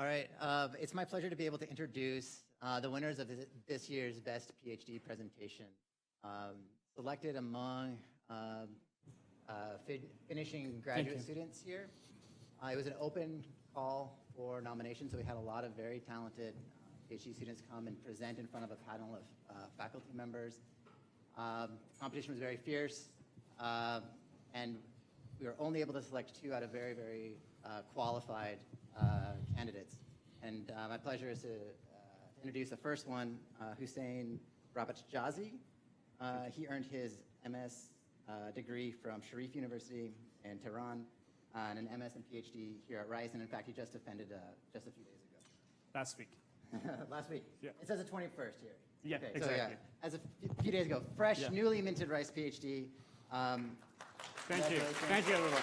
All right, it's my pleasure to be able to introduce the winners of this year's Best PhD presentation. Selected among finishing graduate students here. It was an open call for nominations, so we had a lot of very talented PhD students come and present in front of a panel of faculty members. Competition was very fierce, and we were only able to select 2 out of very, very qualified candidates. And my pleasure is to introduce the first one, Hossein Robatjazi. He earned his MS degree from Sharif University in Tehran and an MS and Ph.D. here at Rice. And in fact, he just defended just a few days ago. Last week. Last week? Yeah. It says the 21st here. Yeah, okay, exactly. So, yeah, as a few days ago, fresh, newly minted Rice Ph.D. Thank you. Thank you, everyone.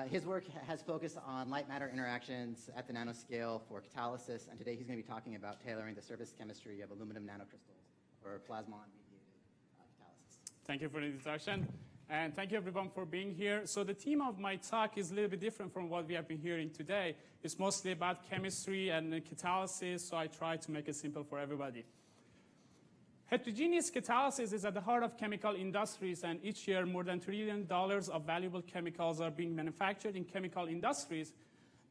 His work has focused on light matter interactions at the nanoscale for catalysis, and today he's going to be talking about tailoring the surface chemistry of aluminum nanocrystals or plasmon-mediated catalysis. Thank you for the introduction, and thank you everyone for being here. So the theme of my talk is a little bit different from what we have been hearing today. It's mostly about chemistry and catalysis, so I try to make it simple for everybody. Heterogeneous catalysis is at the heart of chemical industries, and each year more than $1 trillion of valuable chemicals are being manufactured in chemical industries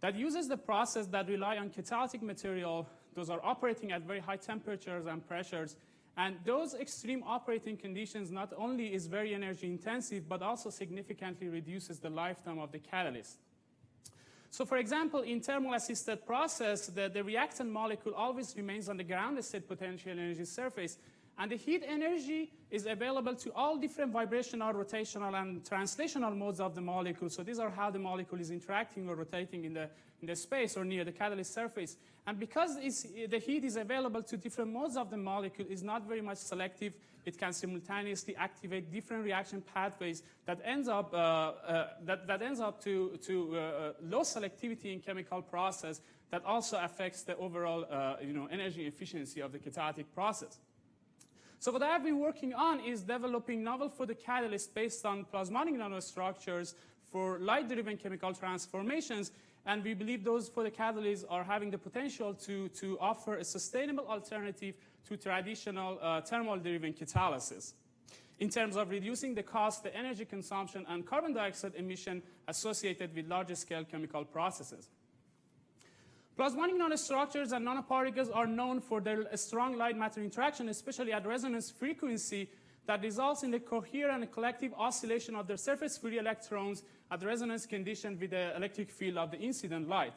that uses the process that rely on catalytic material. Those are operating at very high temperatures and pressures, and those extreme operating conditions not only is very energy intensive, but also significantly reduces the lifetime of the catalyst. So for example, in thermal assisted process, the reactant molecule always remains on the ground state potential energy surface, and the heat energy is available to all different vibrational, rotational, and translational modes of the molecule. So these are how the molecule is interacting or rotating in the space or near the catalyst surface. And because the heat is available to different modes of the molecule, is not very much selective. It can simultaneously activate different reaction pathways that ends up to low selectivity in chemical process that also affects the overall energy efficiency of the catalytic process. So what I have been working on is developing novel photocatalysts based on plasmonic nanostructures for light-driven chemical transformations, and we believe those photocatalysts are having the potential to offer a sustainable alternative to traditional thermal-driven catalysis in terms of reducing the cost, the energy consumption, and carbon dioxide emission associated with large-scale chemical processes. Plasmonic nanostructures and nanoparticles are known for their strong light-matter interaction, especially at resonance frequency, that results in the coherent and collective oscillation of their surface free electrons at resonance condition with the electric field of the incident light.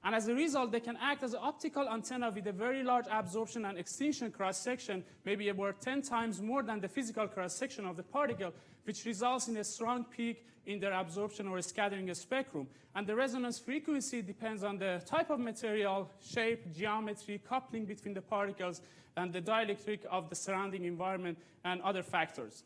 And as a result, they can act as an optical antenna with a very large absorption and extinction cross-section, maybe about 10 times more than the physical cross-section of the particle, which results in a strong peak in their absorption or scattering spectrum. And the resonance frequency depends on the type of material, shape, geometry, coupling between the particles, and the dielectric of the surrounding environment, and other factors.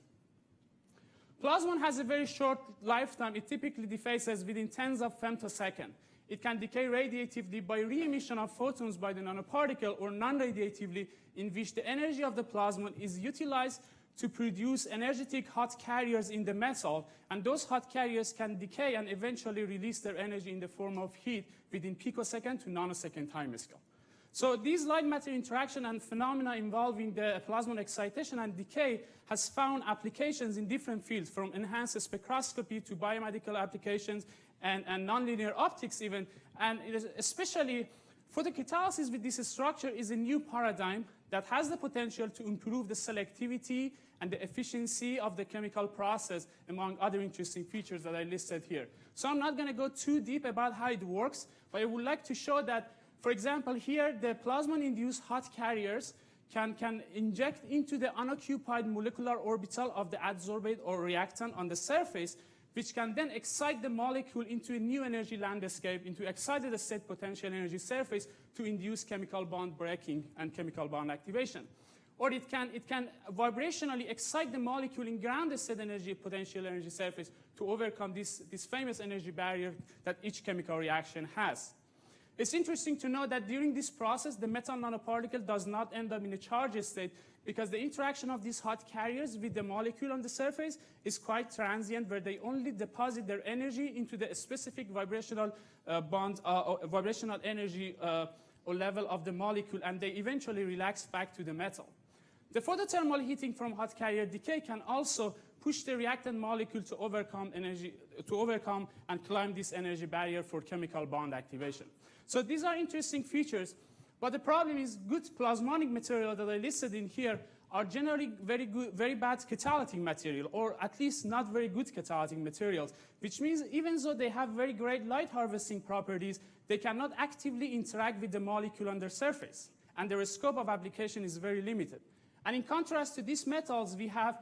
Plasmon has a very short lifetime. It typically decays within tens of femtoseconds. It can decay radiatively by re-emission of photons by the nanoparticle, or non-radiatively, in which the energy of the plasmon is utilized to produce energetic hot carriers in the metal, and those hot carriers can decay and eventually release their energy in the form of heat within picosecond to nanosecond time scale. So these light matter interaction and phenomena involving the plasmon excitation and decay has found applications in different fields, from enhanced spectroscopy to biomedical applications and nonlinear optics even. And it is especially photocatalysis with this structure is a new paradigm that has the potential to improve the selectivity and the efficiency of the chemical process, among other interesting features that I listed here. So I'm not going to go too deep about how it works, but I would like to show that, for example, here the plasmon-induced hot carriers can inject into the unoccupied molecular orbital of the adsorbate or reactant on the surface, which can then excite the molecule into a new energy landscape, into excited state potential energy surface to induce chemical bond breaking and chemical bond activation. Or it can vibrationally excite the molecule in ground state energy potential energy surface to overcome this famous energy barrier that each chemical reaction has. It's interesting to know that during this process, the metal nanoparticle does not end up in a charged state. because the interaction of these hot carriers with the molecule on the surface is quite transient, where they only deposit their energy into the specific vibrational bond, vibrational energy or level of the molecule, and they eventually relax back to the metal. The photothermal heating from hot carrier decay can also push the reactant molecule to overcome and climb this energy barrier for chemical bond activation. So these are interesting features, but the problem is good plasmonic material that I listed in here are generally very bad catalytic material, or at least not very good catalytic materials, which means even though they have very great light harvesting properties, they cannot actively interact with the molecule on their surface, and their scope of application is very limited. And in contrast to these metals, we have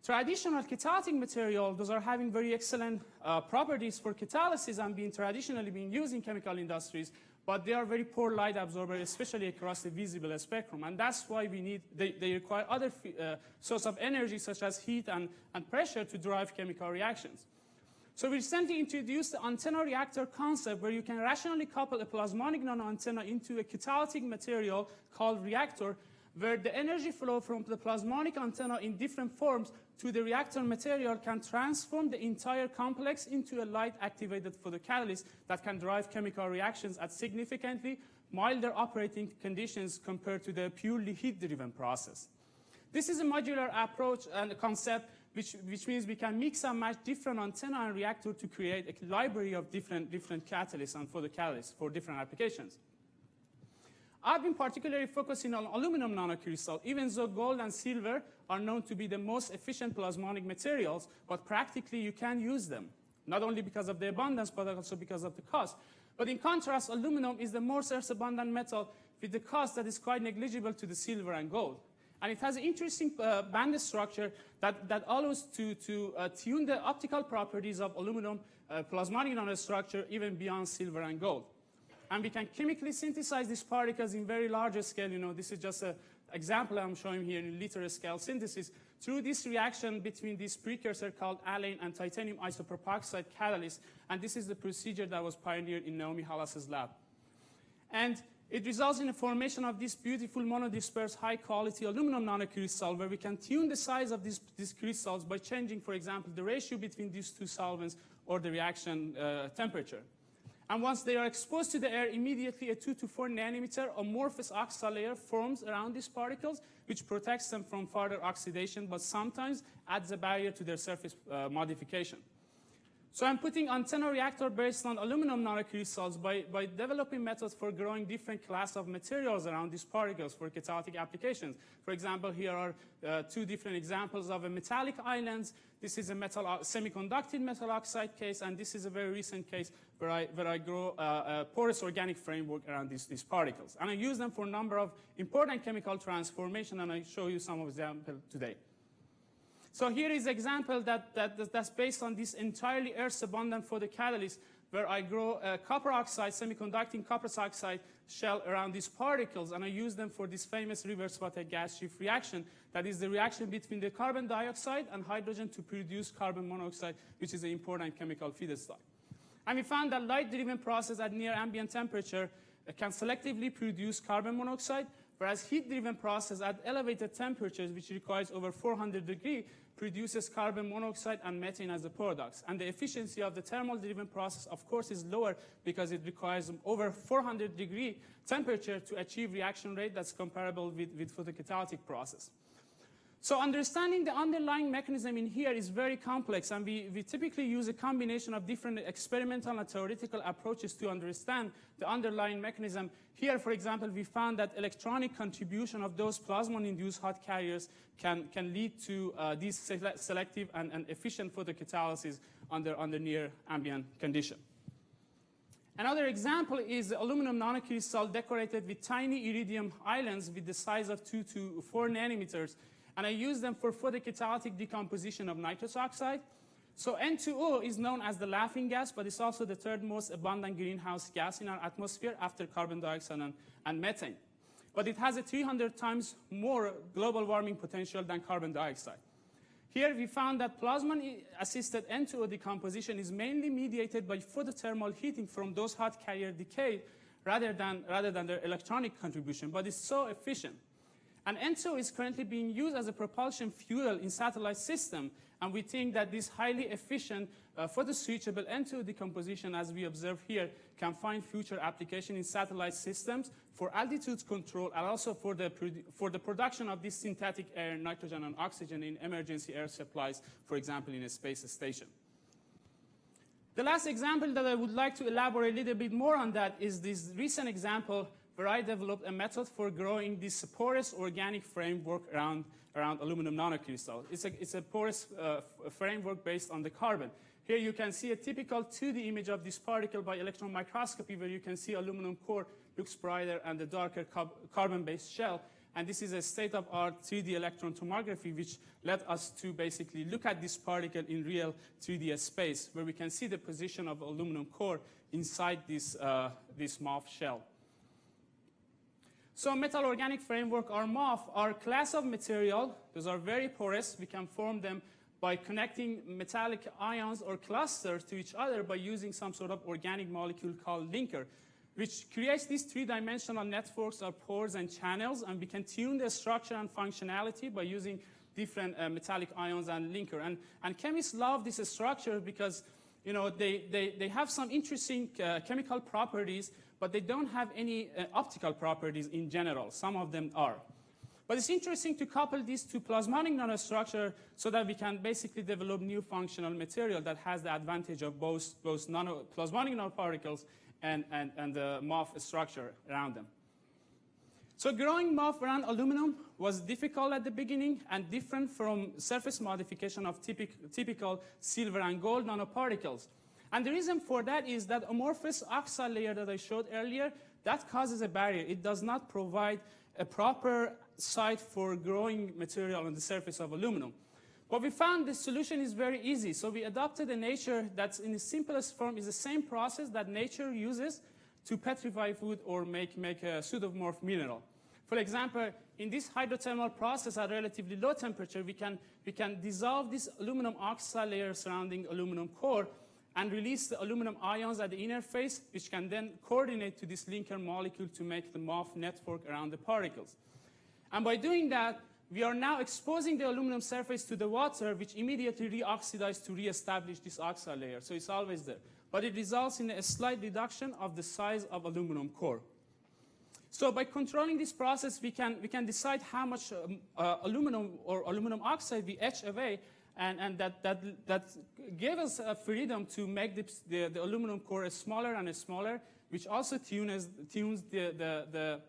traditional catalytic material. Those are having very excellent properties for catalysis and traditionally being used in chemical industries, but they are very poor light absorbers, especially across the visible spectrum. And that's why they require other sources of energy, such as heat and pressure, to drive chemical reactions. So we recently introduced the antenna reactor concept, where you can rationally couple a plasmonic nanoantenna into a catalytic material called reactor, where the energy flow from the plasmonic antenna in different forms to the reactor material can transform the entire complex into a light-activated photocatalyst that can drive chemical reactions at significantly milder operating conditions compared to the purely heat-driven process. This is a modular approach and a concept which means we can mix and match different antenna and reactor to create a library of different catalysts and photocatalysts for different applications. I've been particularly focusing on aluminum nanocrystal, even though gold and silver are known to be the most efficient plasmonic materials, but practically you can use them, not only because of the abundance, but also because of the cost. But in contrast, aluminum is the most earth-abundant metal with the cost that is quite negligible to the silver and gold. And it has an interesting band structure that allows to tune the optical properties of aluminum plasmonic nanostructure even beyond silver and gold. And we can chemically synthesize these particles in very large scale. You know, this is just an example I'm showing here in liter scale synthesis through this reaction between this precursor called alane and titanium isopropoxide catalyst. And this is the procedure that was pioneered in Naomi Hallas's lab. And it results in the formation of this beautiful monodispersed high-quality aluminum nanocrystal, where we can tune the size of these crystals by changing, for example, the ratio between these two solvents or the reaction temperature. And once they are exposed to the air, immediately a 2 to 4 nanometer amorphous oxide layer forms around these particles, which protects them from further oxidation, but sometimes adds a barrier to their surface modification. So I'm putting antenna reactor based on aluminum nanocrystals by developing methods for growing different class of materials around these particles for catalytic applications. For example, here are two different examples of a metallic islands. This is a semiconducting metal oxide case, and this is a very recent case where I grow a porous organic framework around these particles. And I use them for a number of important chemical transformation, and I show you some of them today. So here is an example that's based on this entirely earth-abundant photocatalyst, where I grow a copper oxide, semiconducting copper oxide shell around these particles, and I use them for this famous reverse Vatek gas shift reaction. That is the reaction between the carbon dioxide and hydrogen to produce carbon monoxide, which is an important chemical feedstock. And we found that light-driven process at near ambient temperature can selectively produce carbon monoxide, whereas heat-driven process at elevated temperatures, which requires over 400 degrees, produces carbon monoxide and methane as the products. And the efficiency of the thermal-driven process, of course, is lower because it requires over 400 degree temperature to achieve reaction rate that's comparable with photocatalytic process. So understanding the underlying mechanism in here is very complex, and we typically use a combination of different experimental and theoretical approaches to understand the underlying mechanism. Here, for example, we found that electronic contribution of those plasmon-induced hot carriers can lead to these selective and efficient photocatalysis under near ambient condition. Another example is the aluminum nanocrystal decorated with tiny iridium islands with the size of 2 to 4 nanometers. And I use them for photocatalytic decomposition of nitrous oxide. So N2O is known as the laughing gas, but it's also the third most abundant greenhouse gas in our atmosphere after carbon dioxide and methane. But it has a 300 times more global warming potential than carbon dioxide. Here we found that plasmon-assisted N2O decomposition is mainly mediated by photothermal heating from those hot carrier decay rather than their electronic contribution, but it's so efficient. And N2O is currently being used as a propulsion fuel in satellite system. And we think that this highly efficient photo-switchable N2O decomposition, as we observe here, can find future application in satellite systems for altitude control and also for the production of this synthetic air, nitrogen and oxygen in emergency air supplies, for example, in a space station. The last example that I would like to elaborate a little bit more on that is this recent example where I developed a method for growing this porous organic framework around aluminum nanocrystal. It's a porous framework based on the carbon. Here you can see a typical 2D image of this particle by electron microscopy, where you can see aluminum core looks brighter and the darker carbon-based shell. And this is a state-of-art 3D electron tomography, which led us to basically look at this particle in real 3D space, where we can see the position of aluminum core inside this MOF shell. So metal organic framework, or MOF, are a class of material. Those are very porous. We can form them by connecting metallic ions or clusters to each other by using some sort of organic molecule called linker, which creates these three-dimensional networks of pores and channels, and we can tune the structure and functionality by using different metallic ions and linker. And chemists love this structure because they have some interesting chemical properties, but they don't have any optical properties in general. Some of them are. But it's interesting to couple these to plasmonic nanostructure so that we can basically develop new functional material that has the advantage of both plasmonic nanoparticles and the MOF structure around them. So growing MOF around aluminum was difficult at the beginning and different from surface modification of typical silver and gold nanoparticles. And the reason for that is that amorphous oxide layer that I showed earlier, that causes a barrier. It does not provide a proper site for growing material on the surface of aluminum. But we found the solution is very easy. So we adopted a nature that's in the simplest form is the same process that nature uses to petrify food or make a pseudomorph mineral. For example, in this hydrothermal process at relatively low temperature, we can dissolve this aluminum oxide layer surrounding aluminum core and release the aluminum ions at the interface, which can then coordinate to this linker molecule to make the MOF network around the particles. And by doing that, we are now exposing the aluminum surface to the water, which immediately reoxidizes to reestablish this oxide layer. So it's always there. But it results in a slight reduction of the size of aluminum core. So by controlling this process, we can decide how much aluminum or aluminum oxide we etch away, and that gave us a freedom to make the aluminum core smaller and smaller, which also tunes the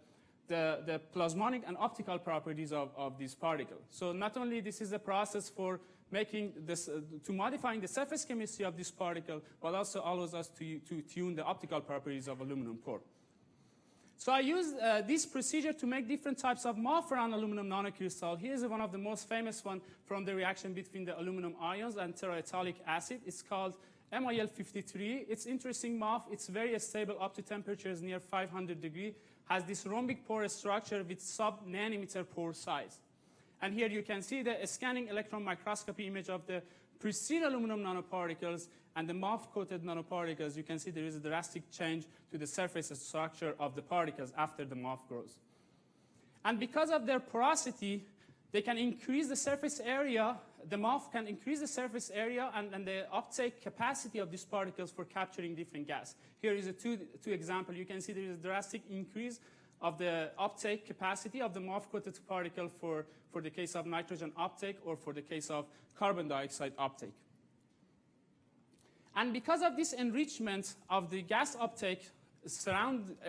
plasmonic and optical properties of this particle. So not only this is a process for making this, to modifying the surface chemistry of this particle, but also allows us to tune the optical properties of aluminum core. So I used this procedure to make different types of MOF around aluminum nanocrystal. Here's one of the most famous one from the reaction between the aluminum ions and terephthalic acid. It's called MIL53. It's interesting MOF. It's very stable up to temperatures near 500 degrees. Has this rhombic pore structure with sub-nanometer pore size. And here you can see the scanning electron microscopy image of the pristine aluminum nanoparticles and the MOF-coated nanoparticles. You can see there is a drastic change to the surface structure of the particles after the MOF grows. And because of their porosity, they can increase the surface area. The MOF can increase the surface area and the uptake capacity of these particles for capturing different gas. Here is a two example. You can see there is a drastic increase of the uptake capacity of the MOF-coated particle for the case of nitrogen uptake or for the case of carbon dioxide uptake. And because of this enrichment of the gas uptake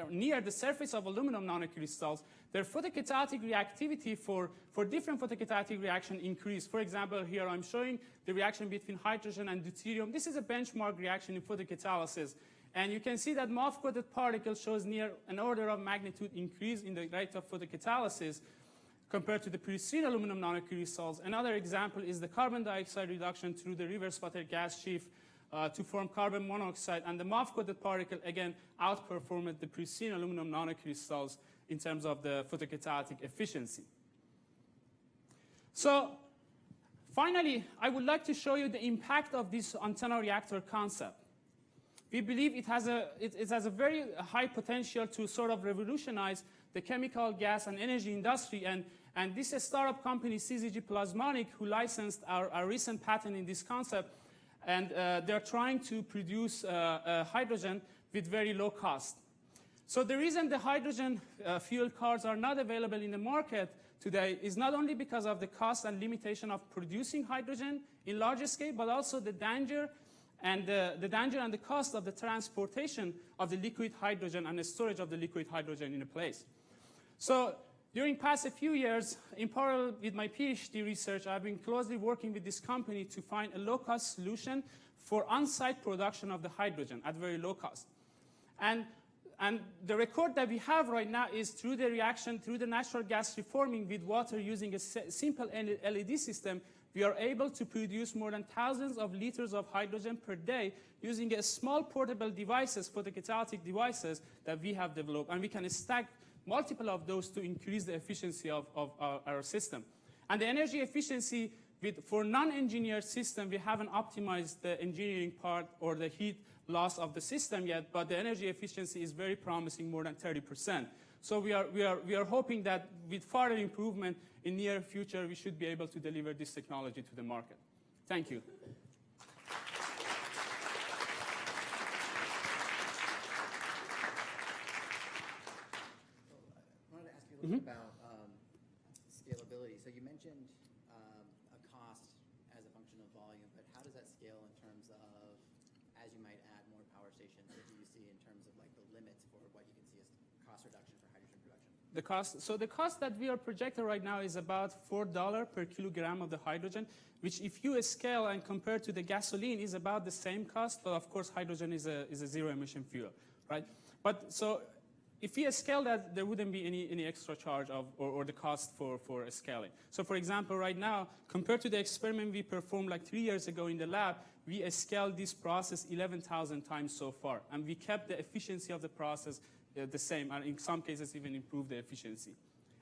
near the surface of aluminum nanocrystals, their photocatalytic reactivity for different photocatalytic reaction increase. For example, here I'm showing the reaction between hydrogen and deuterium. This is a benchmark reaction in photocatalysis. And you can see that MOF-coated particle shows near an order of magnitude increase in the rate of photocatalysis compared to the pristine aluminum nanocrystals. Another example is the carbon dioxide reduction through the reverse water gas shift to form carbon monoxide. And the MOF-coated particle, again, outperformed the pristine aluminum nanocrystals in terms of the photocatalytic efficiency. So finally, I would like to show you the impact of this antenna reactor concept. We believe it has a very high potential to sort of revolutionize the chemical, gas, and energy industry. And And this is a startup company, CZG Plasmonic, who licensed our recent patent in this concept. And they're trying to produce hydrogen with very low cost. So the reason the hydrogen fuel cards are not available in the market today is not only because of the cost and limitation of producing hydrogen in large scale, but also the danger and the cost of the transportation of the liquid hydrogen and the storage of the liquid hydrogen in a place. So during past a few years, in parallel with my PhD research, I've been closely working with this company to find a low-cost solution for on-site production of the hydrogen at very low cost. And the record that we have right now is through the reaction, through the natural gas reforming with water using a simple LED system, we are able to produce more than thousands of liters of hydrogen per day using a small portable devices, photocatalytic devices that we have developed. And we can stack multiple of those to increase the efficiency of our system. And the energy efficiency for non-engineered system, we haven't optimized the engineering part or the heat loss of the system yet, but the energy efficiency is very promising, more than 30%. So we are hoping that with further improvement in near future, we should be able to deliver this technology to the market. Thank you. I wanted to ask you a little bit about scalability. So you mentioned a cost as a function of volume, but how does that scale in terms of, as you might add more power stations, what do you see in terms of like the limits for what you can see as cost reduction for hydrogen production? The cost that we are projecting right now is about $4 per kilogram of the hydrogen, which if you scale and compare to the gasoline is about the same cost, but of course hydrogen is a zero emission fuel, right? But so if we scale that, there wouldn't be any extra charge or the cost for scaling. So for example, right now, compared to the experiment we performed like 3 years ago in the lab, we scaled this process 11,000 times so far. And we kept the efficiency of the process the same, and in some cases even improved the efficiency.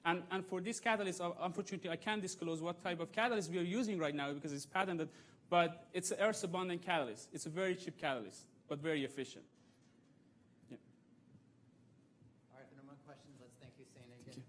And for this catalyst, unfortunately, I can't disclose what type of catalyst we are using right now because it's patented, but it's an earth-abundant catalyst. It's a very cheap catalyst, but very efficient. All right, if there are no more questions, let's thank Hussein again.